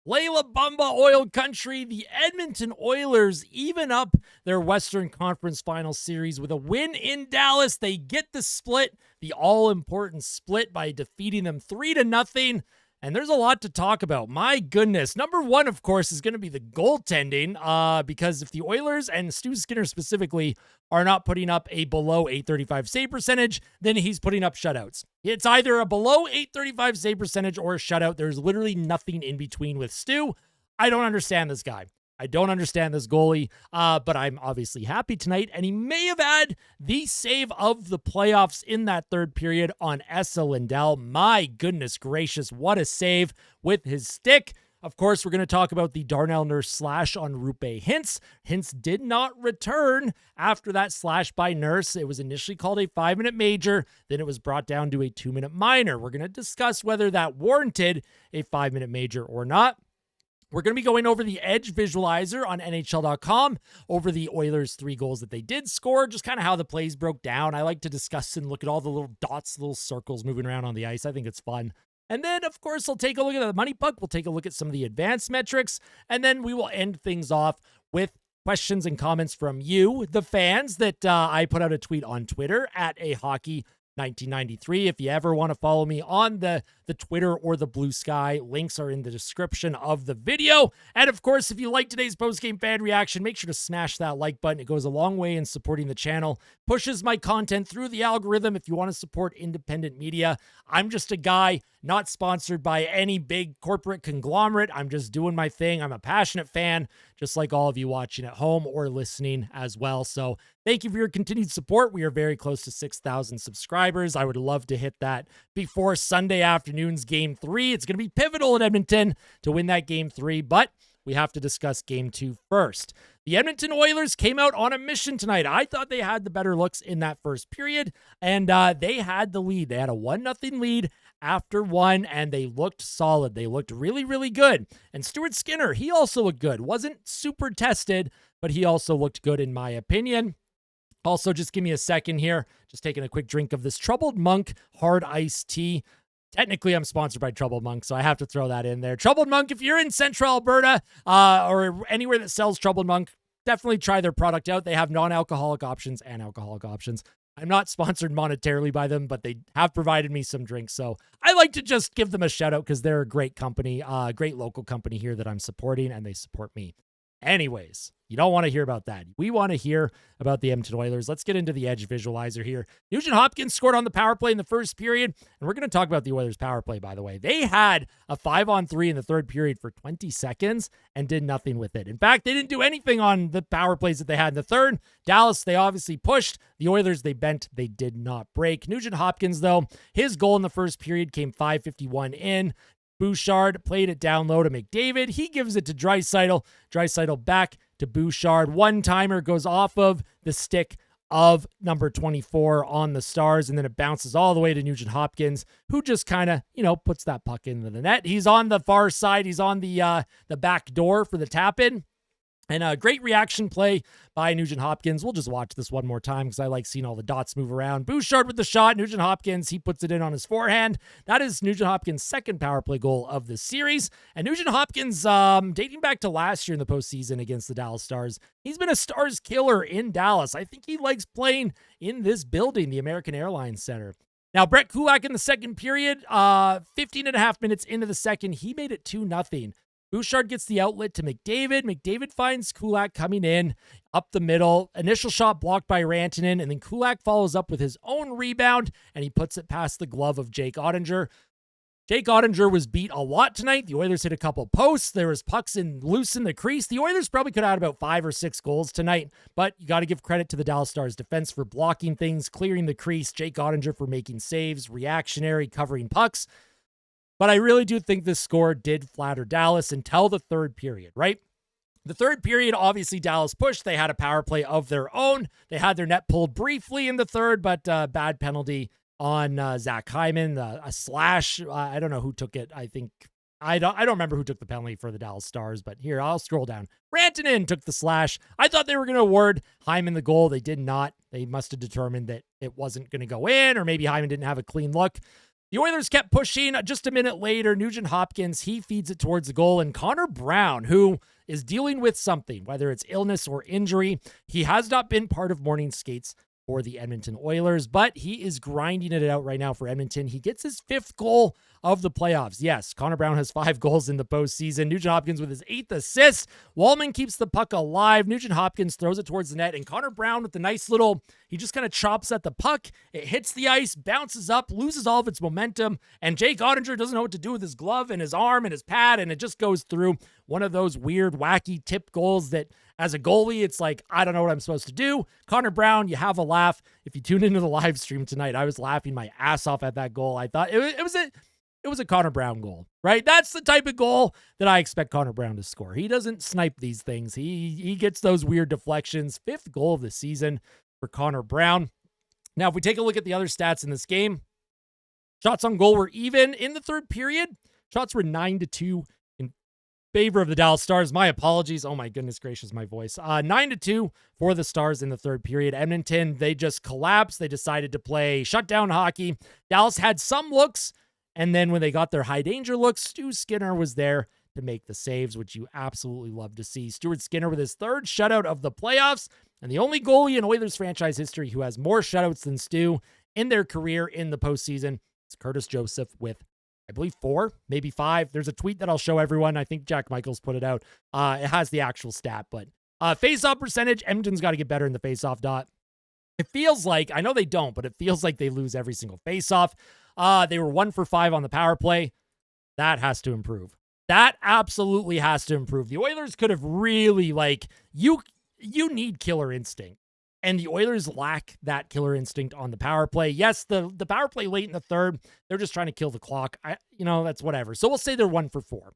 Layla Bumba Oil Country, the Edmonton Oilers even up their Western Conference Final Series with a win in Dallas. They get the split, the all-important split, by defeating them 3-0. And there's a lot to talk about. My goodness. Number one, of course, is going to be the goaltending, because if the Oilers and Stuart Skinner specifically are not putting up a below 835 save percentage, then he's putting up shutouts. It's either a below 835 save percentage or a shutout. There's literally nothing in between with Stu. I don't understand this guy. I don't understand this goalie, but I'm obviously happy tonight. And he may have had the save of the playoffs in that third period on Esa Lindell. My goodness gracious, what a save with his stick. Of course, we're going to talk about the Darnell Nurse slash on Roope Hintz. Hintz did not return after that slash by Nurse. It was initially called a 5-minute major. Then it was brought down to a 2-minute minor. We're going to discuss whether that warranted a 5-minute major or not. We're going to be going over the Edge visualizer on NHL.com, over the Oilers' 3 goals that they did score, just kind of how the plays broke down. I like to discuss and look at all the little dots, little circles moving around on the ice. I think it's fun. And then, of course, I'll take a look at the MoneyPuck. We'll take a look at some of the advanced metrics, and then we will end things off with questions and comments from you, the fans, that I put out a tweet on Twitter at ahockey1993. If you ever want to follow me on the Twitter or the Blue Sky, links are in the description of the video. And of course, if you like today's post-game fan reaction, make sure to smash that like button. It goes a long way in supporting the channel, pushes my content through the algorithm. If you want to support independent media, I'm just a guy not sponsored by any big corporate conglomerate. I'm just doing my thing. I'm a passionate fan, just like all of you watching at home or listening as well. So thank you for your continued support. We are very close to 6,000 subscribers. I would love to hit that before Sunday afternoon's Game 3. It's going to be pivotal in Edmonton to win that Game 3, but we have to discuss Game 2 first. The Edmonton Oilers came out on a mission tonight. I thought they had the better looks in that first period, and they had the lead. They had a 1-0 lead after 1, and they looked solid. They looked really, really good. And Stuart Skinner, he also looked good. Wasn't super tested, but he also looked good in my opinion. Also, just give me a second here. Just taking a quick drink of this Troubled Monk hard iced tea. Technically, I'm sponsored by Troubled Monk, so I have to throw that in there. Troubled Monk, if you're in Central Alberta or anywhere that sells Troubled Monk, definitely try their product out. They have non-alcoholic options and alcoholic options. I'm not sponsored monetarily by them, but they have provided me some drinks, so I like to just give them a shout out because they're a great company, great local company here that I'm supporting, and they support me. Anyways, you don't want to hear about that. We want to hear about the Edmonton Oilers. Let's get into the Edge visualizer here. Nugent Hopkins scored on the power play in the first period, and we're going to talk about the Oilers' power play, by the way. They had a 5-on-3 in the third period for 20 seconds and did nothing with it. In fact, they didn't do anything on the power plays that they had in the third. Dallas, they obviously pushed. The Oilers, they bent. They did not break. Nugent Hopkins, though, his goal in the first period came 5:51 in. Bouchard played it down low to McDavid. He gives it to Draisaitl. Draisaitl back to Bouchard. One-timer goes off of the stick of number 24 on the Stars, and then it bounces all the way to Nugent Hopkins, who just kind of, puts that puck into the net. He's on the far side. He's on the back door for the tap-in. And a great reaction play by Nugent Hopkins. We'll just watch this one more time because I like seeing all the dots move around. Bouchard with the shot. Nugent Hopkins, he puts it in on his forehand. That is Nugent Hopkins' second power play goal of the series. And Nugent Hopkins, dating back to last year in the postseason against the Dallas Stars, he's been a Stars killer in Dallas. I think he likes playing in this building, the American Airlines Center. Now, Brett Kulak in the second period, 15 and a half minutes into the second, he made it 2-0. Bouchard gets the outlet to McDavid. McDavid finds Kulak coming in up the middle. Initial shot blocked by Rantanen, and then Kulak follows up with his own rebound, and he puts it past the glove of Jake Ottinger. Jake Ottinger was beat a lot tonight. The Oilers hit a couple posts. There was pucks loose in the crease. The Oilers probably could have had about 5 or 6 goals tonight, but you got to give credit to the Dallas Stars defense for blocking things, clearing the crease. Jake Ottinger for making saves, reactionary, covering pucks. But I really do think this score did flatter Dallas until the third period, right? The third period, obviously, Dallas pushed. They had a power play of their own. They had their net pulled briefly in the third, but bad penalty on Zach Hyman, a slash. I don't know who took it. I don't remember who took the penalty for the Dallas Stars, but here, I'll scroll down. Rantanen took the slash. I thought they were going to award Hyman the goal. They did not. They must have determined that it wasn't going to go in, or maybe Hyman didn't have a clean look. The Oilers kept pushing. Just a minute later, Nugent Hopkins, he feeds it towards the goal, and Connor Brown, who is dealing with something, whether it's illness or injury, he has not been part of morning skates for the Edmonton Oilers, but he is grinding it out right now for Edmonton. He gets his 5th goal of the playoffs. Yes, Connor Brown has 5 goals in the postseason. Nugent Hopkins with his 8th assist. Wallman keeps the puck alive. Nugent Hopkins throws it towards the net, and Connor Brown with the nice little, he just kind of chops at the puck. It hits the ice, bounces up, loses all of its momentum, and Jake Ottinger doesn't know what to do with his glove and his arm and his pad, and it just goes through. One of those weird, wacky tip goals that as a goalie, it's like, I don't know what I'm supposed to do. Connor Brown, you have a laugh. If you tuned into the live stream tonight, I was laughing my ass off at that goal. I thought it was a Connor Brown goal, right? That's the type of goal that I expect Connor Brown to score. He doesn't snipe these things. He gets those weird deflections. 5th goal of the season for Connor Brown. Now, if we take a look at the other stats in this game, shots on goal were even in the third period. Shots were 9-2 in favor of the Dallas Stars. My apologies. Oh my goodness gracious, my voice. 9-2 for the Stars in the third period. Edmonton, they just collapsed. They decided to play shutdown hockey. Dallas had some looks, and then when they got their high danger looks, Stu Skinner was there to make the saves, which you absolutely love to see. Stuart Skinner with his 3rd shutout of the playoffs, and the only goalie in Oilers franchise history who has more shutouts than Stu in their career in the postseason. It's Curtis Joseph with, I believe, 4, maybe 5. There's a tweet that I'll show everyone. I think Jack Michaels put it out. It has the actual stat, but face-off percentage, Edmonton's got to get better in the face-off dot. It feels like, I know they don't, but it feels like they lose every single face-off. They were 1 for 5 on the power play. That has to improve. That absolutely has to improve. The Oilers could have really, you need killer instinct. And the Oilers lack that killer instinct on the power play. Yes, the power play late in the third, they're just trying to kill the clock. That's whatever. So we'll say they're 1 for 4,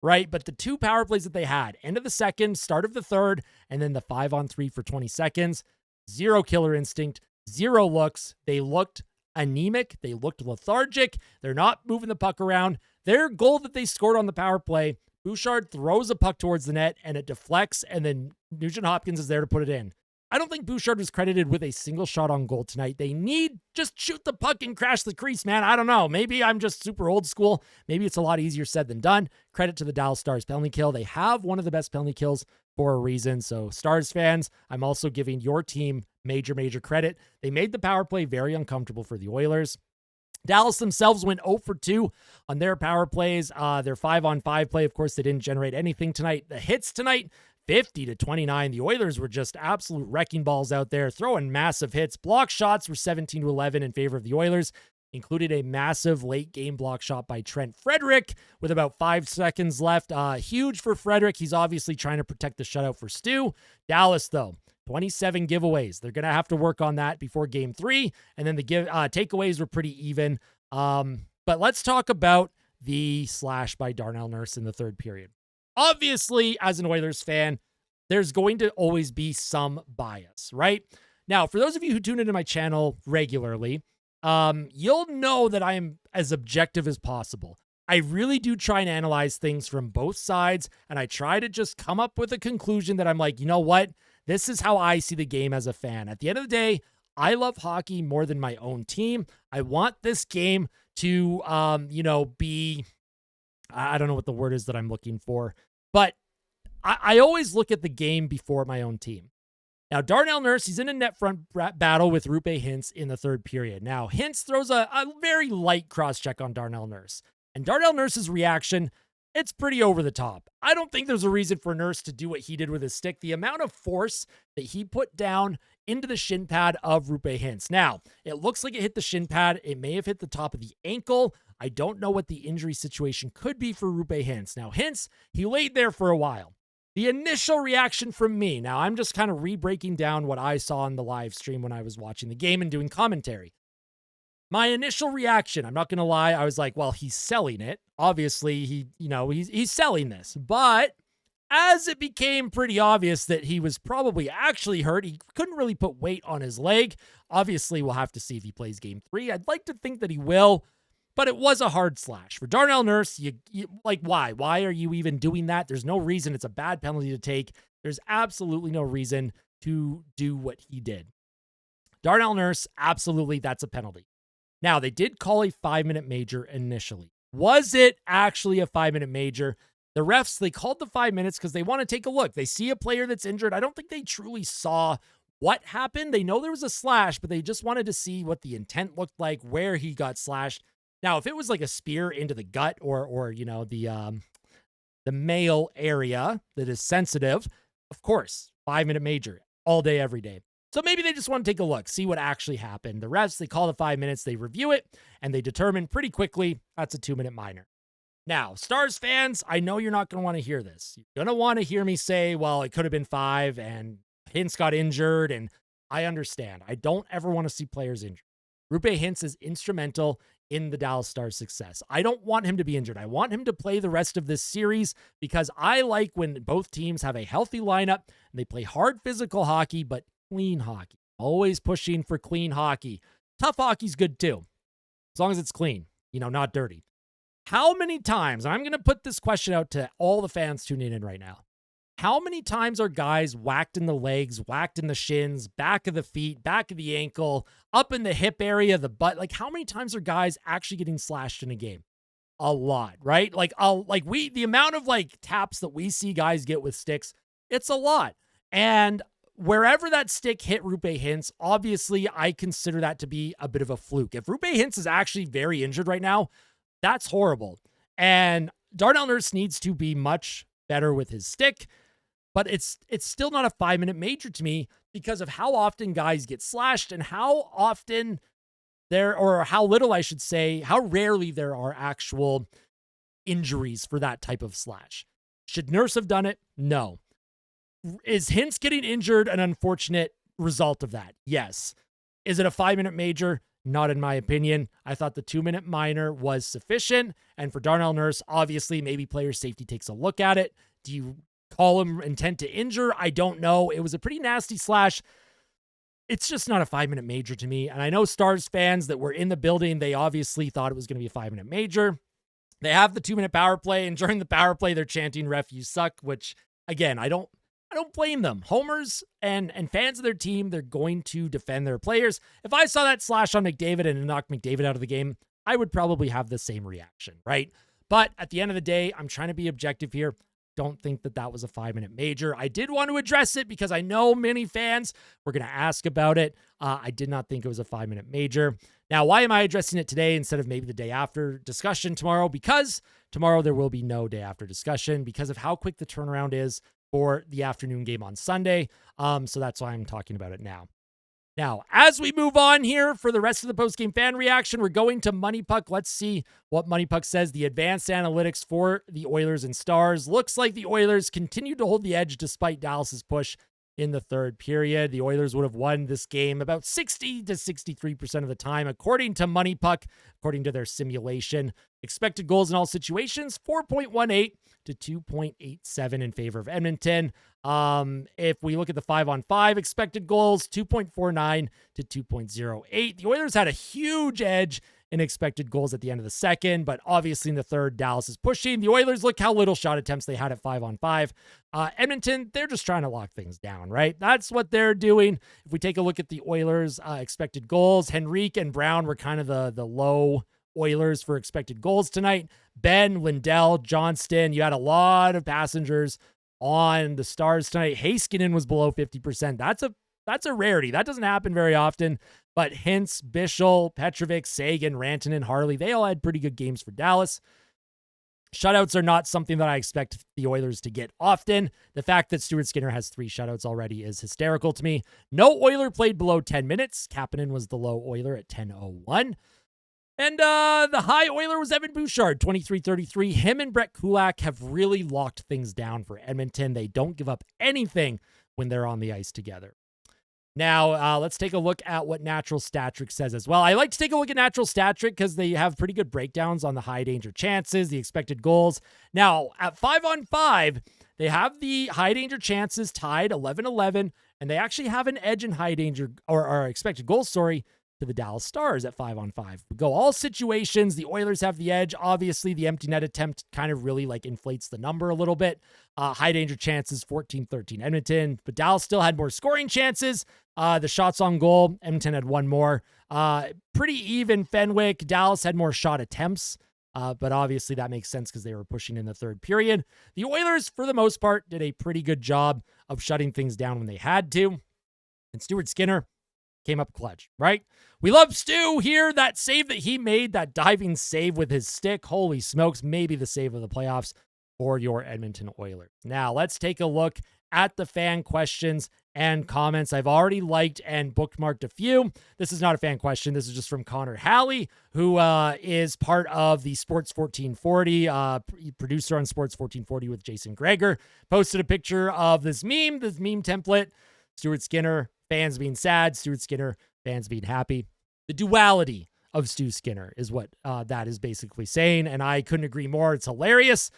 right? But the 2 power plays that they had, end of the second, start of the third, and then the 5-on-3 for 20 seconds, 0 killer instinct, 0 looks. They looked anemic. They looked lethargic. They're not moving the puck around. Their goal that they scored on the power play, Bouchard throws a puck towards the net and it deflects, and then Nugent Hopkins is there to put it in. I don't think Bouchard was credited with a single shot on goal tonight. They need just shoot the puck and crash the crease, man. I don't know. Maybe I'm just super old school. Maybe it's a lot easier said than done. Credit to the Dallas Stars penalty kill. They have one of the best penalty kills for a reason. So Stars fans, I'm also giving your team major credit. They made the power play very uncomfortable for the Oilers. Dallas themselves went 0 for 2 on their power plays. Their 5-on-5 play, of course, they didn't generate anything tonight. The hits tonight, 50-29. The Oilers were just absolute wrecking balls out there, throwing massive hits. Block shots were 17-11 in favor of the Oilers, included a massive late game block shot by Trent Frederick with about 5 seconds left. Huge for Frederick. He's obviously trying to protect the shutout for Stu. Dallas, though, 27 giveaways. They're going to have to work on that before game 3. And then the takeaways were pretty even. But let's talk about the slash by Darnell Nurse in the third period. Obviously, as an Oilers fan, there's going to always be some bias, right? Now, for those of you who tune into my channel regularly, you'll know that I am as objective as possible. I really do try and analyze things from both sides, and I try to just come up with a conclusion that I'm like, you know what? This is how I see the game as a fan. At the end of the day, I love hockey more than my own team. I want this game to, be, I don't know what the word is that I'm looking for, but I always look at the game before my own team. Now, Darnell Nurse, he's in a net front battle with Roope Hintz in the third period. Now, Hintz throws a very light cross-check on Darnell Nurse. And Darnell Nurse's reaction, it's pretty over the top. I don't think there's a reason for Nurse to do what he did with his stick. The amount of force that he put down into the shin pad of Roope Hintz. Now, it looks like it hit the shin pad. It may have hit the top of the ankle. I don't know what the injury situation could be for Roope Hintz. Now, Hintz, he laid there for a while. The initial reaction from me, now I'm just kind of re-breaking down what I saw on the live stream when I was watching the game and doing commentary. My initial reaction, I'm not going to lie, I was like, well, he's selling it. Obviously, he's selling this. But as it became pretty obvious that he was probably actually hurt, he couldn't really put weight on his leg. Obviously, we'll have to see if he plays game 3. I'd like to think that he will, but it was a hard slash. For Darnell Nurse, you why? Why are you even doing that? There's no reason. It's a bad penalty to take. There's absolutely no reason to do what he did. Darnell Nurse, absolutely, that's a penalty. Now, they did call a 5-minute major initially. Was it actually a 5-minute major? The refs, they called the 5 minutes because they want to take a look. They see a player that's injured. I don't think they truly saw what happened. They know there was a slash, but they just wanted to see what the intent looked like, where he got slashed. Now, if it was like a spear into the gut or the male area that is sensitive, of course, 5-minute major all day, every day. So maybe they just want to take a look, see what actually happened. The refs, they call the 5 minutes, they review it, and they determine pretty quickly that's a 2-minute minor. Now, Stars fans, I know you're not going to want to hear this. You're going to want to hear me say, well, it could have been 5 and Hintz got injured, and I understand. I don't ever want to see players injured. Roope Hintz is instrumental in the Dallas Stars' success. I don't want him to be injured. I want him to play the rest of this series because I like when both teams have a healthy lineup and they play hard physical hockey, but clean hockey. Always pushing for clean hockey. Tough hockey's good too, as long as it's clean, not dirty. How many times, and I'm going to put this question out to all the fans tuning in right now, how many times are guys whacked in the legs, whacked in the shins, back of the feet, back of the ankle, up in the hip area, the butt? Like, how many times are guys actually getting slashed in a game? A lot, right? The amount of taps that we see guys get with sticks, it's a lot. And wherever that stick hit Roope Hintz, obviously I consider that to be a bit of a fluke. If Roope Hintz is actually very injured right now, that's horrible. And Darnell Nurse needs to be much better with his stick. But it's still not a 5-minute major to me because of how often guys get slashed and how often how little, I should say, how rarely there are actual injuries for that type of slash. Should Nurse have done it? No. Is Hintz getting injured an unfortunate result of that? Yes. Is it a 5-minute major? Not in my opinion. I thought the 2-minute minor was sufficient. And for Darnell Nurse, obviously, maybe player safety takes a look at it. Do you call him intent to injure? I don't know. It was a pretty nasty slash. It's just not a 5-minute major to me. And I know Stars fans that were in the building, they obviously thought it was going to be a 5-minute major. They have the 2-minute power play, and during the power play, they're chanting "Ref, you suck," which, again, I don't blame them. Homers and fans of their team, they're going to defend their players. If I saw that slash on McDavid and it knocked McDavid out of the game, I would probably have the same reaction, right? But at the end of the day, I'm trying to be objective here. Don't think that was a 5-minute major. I did want to address it because I know many fans were going to ask about it. I did not think it was a 5-minute major. Now, why am I addressing it today instead of maybe the day after discussion tomorrow? Because tomorrow there will be no day after discussion because of how quick the turnaround is for the afternoon game on Sunday. So that's why I'm talking about it now. Now, as we move on here for the rest of the postgame fan reaction, we're going to MoneyPuck. Let's see what MoneyPuck says. The advanced analytics for the Oilers and Stars. Looks like the Oilers continue to hold the edge despite Dallas's push in the third period. The Oilers would have won this game about 60 to 63% of the time, according to MoneyPuck, according to their simulation. Expected goals in all situations, 4.18 to 2.87 in favor of Edmonton. If we look at the 5-on-5 expected goals, 2.49 to 2.08. The Oilers had a huge edge in expected goals at the end of the second, but obviously in the third, Dallas is pushing. The Oilers, look how little shot attempts they had at 5-on-5. Edmonton, they're just trying to lock things down, right? That's what they're doing. If we take a look at the Oilers' expected goals, Henrique and Brown were kind of the low Oilers for expected goals tonight. Ben, Lindell, Johnston, you had a lot of passengers on the Stars tonight. Heiskanen was below 50%. That's a rarity. That doesn't happen very often. But Hintz, Bischel, Petrovic, Sagan, Rantanen, Harley, they all had pretty good games for Dallas. Shutouts are not something that I expect the Oilers to get often. The fact that Stuart Skinner has 3 shutouts already is hysterical to me. No Oiler played below 10 minutes. Kapanen was the low Oiler at 10:01. And the high Oiler was Evan Bouchard, 23-33. Him and Brett Kulak have really locked things down for Edmonton. They don't give up anything when they're on the ice together. Now, let's take a look at what Natural Stat Trick says as well. I like to take a look at Natural Stat Trick because they have pretty good breakdowns on the high danger chances, the expected goals. Now, at 5-on-5, they have the high danger chances tied 11-11, and they actually have an edge in high danger or expected goals, to the Dallas Stars at 5-on-5. We go all situations. The Oilers have the edge. Obviously, the empty net attempt kind of really inflates the number a little bit. High danger chances, 14-13 Edmonton, but Dallas still had more scoring chances. The shots on goal, Edmonton had one more. Pretty even Fenwick. Dallas had more shot attempts, but obviously that makes sense because they were pushing in the third period. The Oilers, for the most part, did a pretty good job of shutting things down when they had to. And Stuart Skinner came up clutch, right? We love Stu here. That save that he made, that diving save with his stick, holy smokes, maybe the save of the playoffs for your Edmonton Oilers. Now, let's take a look at the fan questions and comments. I've already liked and bookmarked a few. This is not a fan question. This is just from Connor Halley, who is part of the Sports 1440, producer on Sports 1440 with Jason Greger. Posted a picture of this meme template. Stuart Skinner, fans being sad. Stuart Skinner, fans being happy. The duality of Stu Skinner is what that is basically saying, and I couldn't agree more. It's hilarious.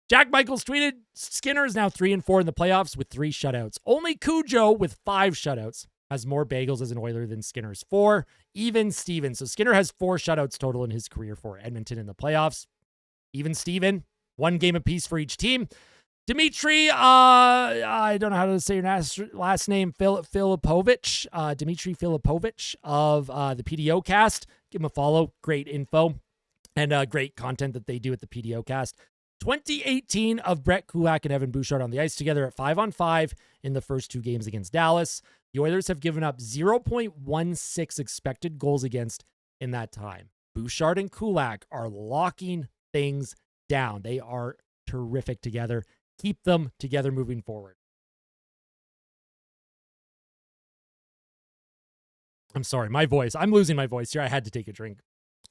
Jack Michaels tweeted, Skinner is now 3-4 in the playoffs with 3 shutouts. Only Cujo with 5 shutouts has more bagels as an Oiler than Skinner's 4. Even Steven. So Skinner has 4 shutouts total in his career for Edmonton in the playoffs. Even Steven, 1 game apiece for each team. Dimitri, I don't know how to say your last name, Filipovich, Dimitri Filipovich of the PDO cast. Give him a follow. Great info and great content that they do at the PDO cast. 2018 of Brett Kulak and Evan Bouchard on the ice together at 5-on-5 in the first 2 games against Dallas. The Oilers have given up 0.16 expected goals against in that time. Bouchard and Kulak are locking things down. They are terrific together. Keep them together moving forward. I'm sorry, my voice. I'm losing my voice here. I had to take a drink.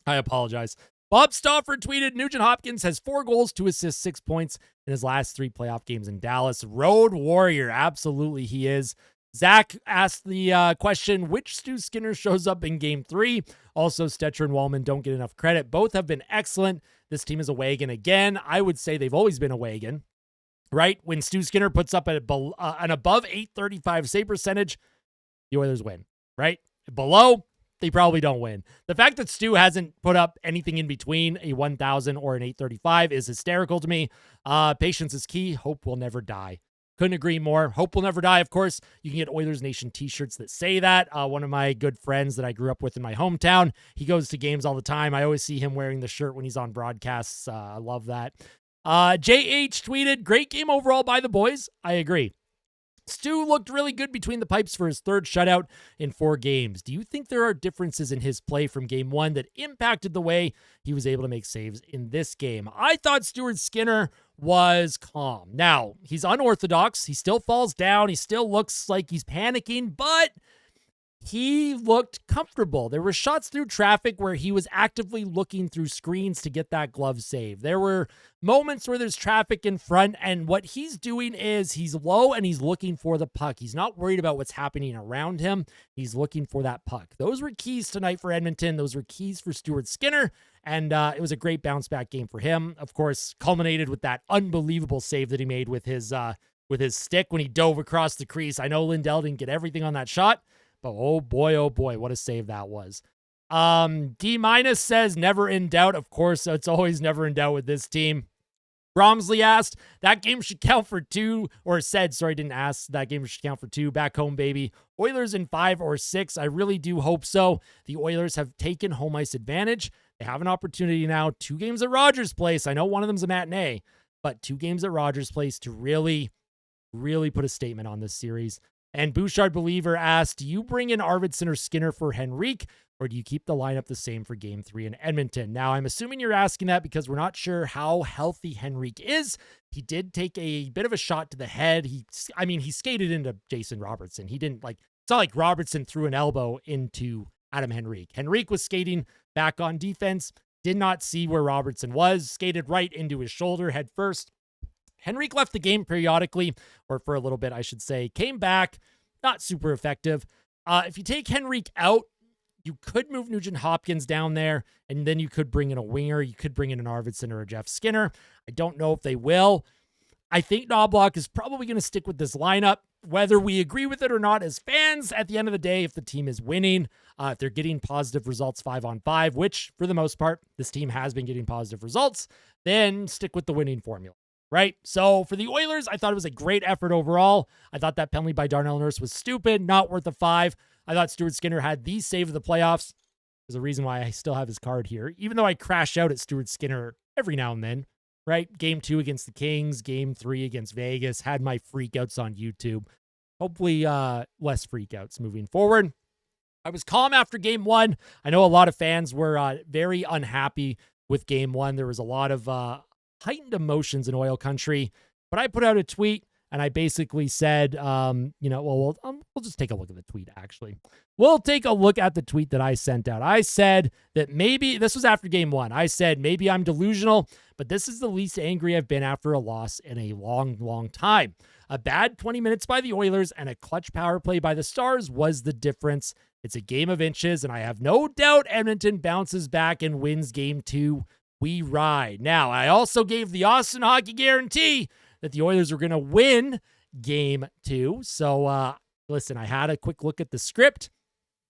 I apologize. Bob Stauffer tweeted, Nugent Hopkins has 4 goals, 2 assists, 6 points in his last 3 playoff games in Dallas. Road warrior. Absolutely he is. Zach asked the question, which Stu Skinner shows up in game 3? Also, Stetcher and Wallman don't get enough credit. Both have been excellent. This team is a wagon again. I would say they've always been a wagon, right? When Stu Skinner puts up an above 835 save percentage, the Oilers win, right? Below, they probably don't win. The fact that Stu hasn't put up anything in between a 1,000 or an 835 is hysterical to me. Patience is key. Hope will never die. Couldn't agree more. Hope will never die. Of course, you can get Oilers Nation t-shirts that say that. One of my good friends that I grew up with in my hometown, he goes to games all the time. I always see him wearing the shirt when he's on broadcasts. I love that. JH tweeted, great game overall by the boys. I agree. Stu looked really good between the pipes for his 3rd shutout in 4 games. Do you think there are differences in his play from game 1 that impacted the way he was able to make saves in this game? I thought Stuart Skinner was calm. Now, he's unorthodox. He still falls down. He still looks like he's panicking, but he looked comfortable. There were shots through traffic where he was actively looking through screens to get that glove save. There were moments where there's traffic in front, and what he's doing is he's low and he's looking for the puck. He's not worried about what's happening around him. He's looking for that puck. Those were keys tonight for Edmonton. Those were keys for Stuart Skinner, and it was a great bounce-back game for him. Of course, culminated with that unbelievable save that he made with his stick when he dove across the crease. I know Lindell didn't get everything on that shot, but oh boy, what a save that was. D- says never in doubt. Of course, it's always never in doubt with this team. Bromsley asked, that game should count for 2, or said, sorry, didn't ask, that game should count for 2. Back home, baby. Oilers in 5 or 6. I really do hope so. The Oilers have taken home ice advantage. They have an opportunity now. 2 games at Rogers Place. I know one of them's a matinee, but 2 games at Rogers Place to really put a statement on this series. And Bouchard Believer asked, do you bring in Arvidsson or Skinner for Henrique, or do you keep the lineup the same for game 3 in Edmonton? Now, I'm assuming you're asking that because we're not sure how healthy Henrique is. He did take a bit of a shot to the head. He skated into Jason Robertson. It's not like Robertson threw an elbow into Adam Henrique. Henrique was skating back on defense, did not see where Robertson was, skated right into his shoulder head first. Henrique left the game periodically, or for a little bit, I should say, came back, not super effective. If you take Henrique out, you could move Nugent Hopkins down there, and then you could bring in a winger. You could bring in an Arvidsson or a Jeff Skinner. I don't know if they will. I think Knobloch is probably going to stick with this lineup, whether we agree with it or not as fans. At the end of the day, if the team is winning, if they're getting positive results 5-on-5, which for the most part, this team has been getting positive results, then stick with the winning formula. Right? So for the Oilers, I thought it was a great effort overall. I thought that penalty by Darnell Nurse was stupid, not worth a 5. I thought Stuart Skinner had the save of the playoffs. There's a reason why I still have his card here, even though I crash out at Stuart Skinner every now and then, right? Game 2 against the Kings, Game 3 against Vegas, had my freakouts on YouTube. Hopefully less freakouts moving forward. I was calm after Game 1. I know a lot of fans were very unhappy with Game 1. There was a lot of heightened emotions in oil country, but I put out a tweet and I basically said, we'll just take a look at the tweet, actually. We'll take a look at the tweet that I sent out. I said that maybe, this was after Game 1, I said maybe I'm delusional, but this is the least angry I've been after a loss in a long, long time. A bad 20 minutes by the Oilers and a clutch power play by the Stars was the difference. It's a game of inches, and I have no doubt Edmonton bounces back and wins Game 2. We ride. Now, I also gave the Austin Hockey guarantee that the Oilers were going to win Game 2. So, listen, I had a quick look at the script.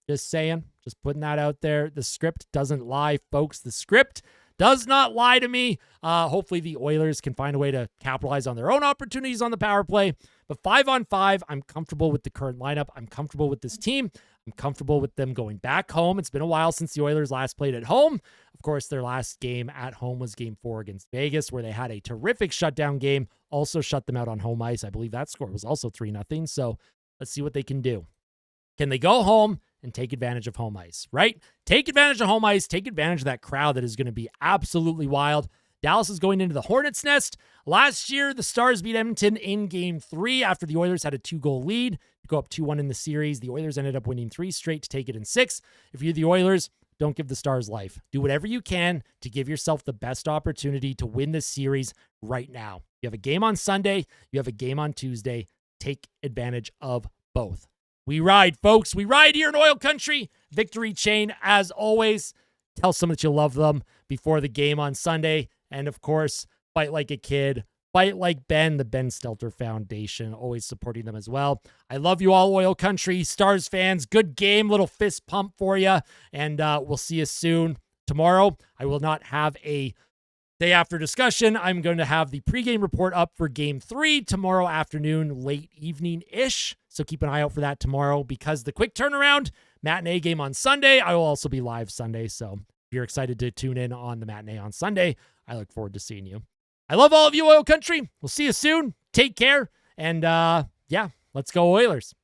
Just saying, just putting that out there. The script doesn't lie, folks. The script does not lie to me. Hopefully the Oilers can find a way to capitalize on their own opportunities on the power play. But 5-on-5, I'm comfortable with the current lineup. I'm comfortable with this team. I'm comfortable with them going back home. It's been a while since the Oilers last played at home. Of course, their last game at home was Game 4 against Vegas, where they had a terrific shutdown game. Also shut them out on home ice. I believe that score was also 3-0. So let's see what they can do. Can they go home and take advantage of home ice, right? Take advantage of home ice. Take advantage of that crowd that is going to be absolutely wild. Dallas is going into the Hornets' nest. Last year, the Stars beat Edmonton in Game 3 after the Oilers had a 2-goal lead to go up 2-1 in the series. The Oilers ended up winning 3 straight to take it in 6. If you're the Oilers, don't give the Stars life. Do whatever you can to give yourself the best opportunity to win this series right now. You have a game on Sunday. You have a game on Tuesday. Take advantage of both. We ride, folks. We ride here in oil country. Victory chain, as always. Tell someone that you love them before the game on Sunday. And, of course, fight like a kid. Fight like Ben, the Ben Stelter Foundation, always supporting them as well. I love you all, oil country. Stars fans, good game. Little fist pump for you. And we'll see you soon. Tomorrow, I will not have a day after discussion. I'm going to have the pregame report up for Game 3 tomorrow afternoon, late evening-ish. So keep an eye out for that tomorrow because the quick turnaround, matinee game on Sunday. I will also be live Sunday. So if you're excited to tune in on the matinee on Sunday, I look forward to seeing you. I love all of you, oil country. We'll see you soon. Take care. And let's go Oilers.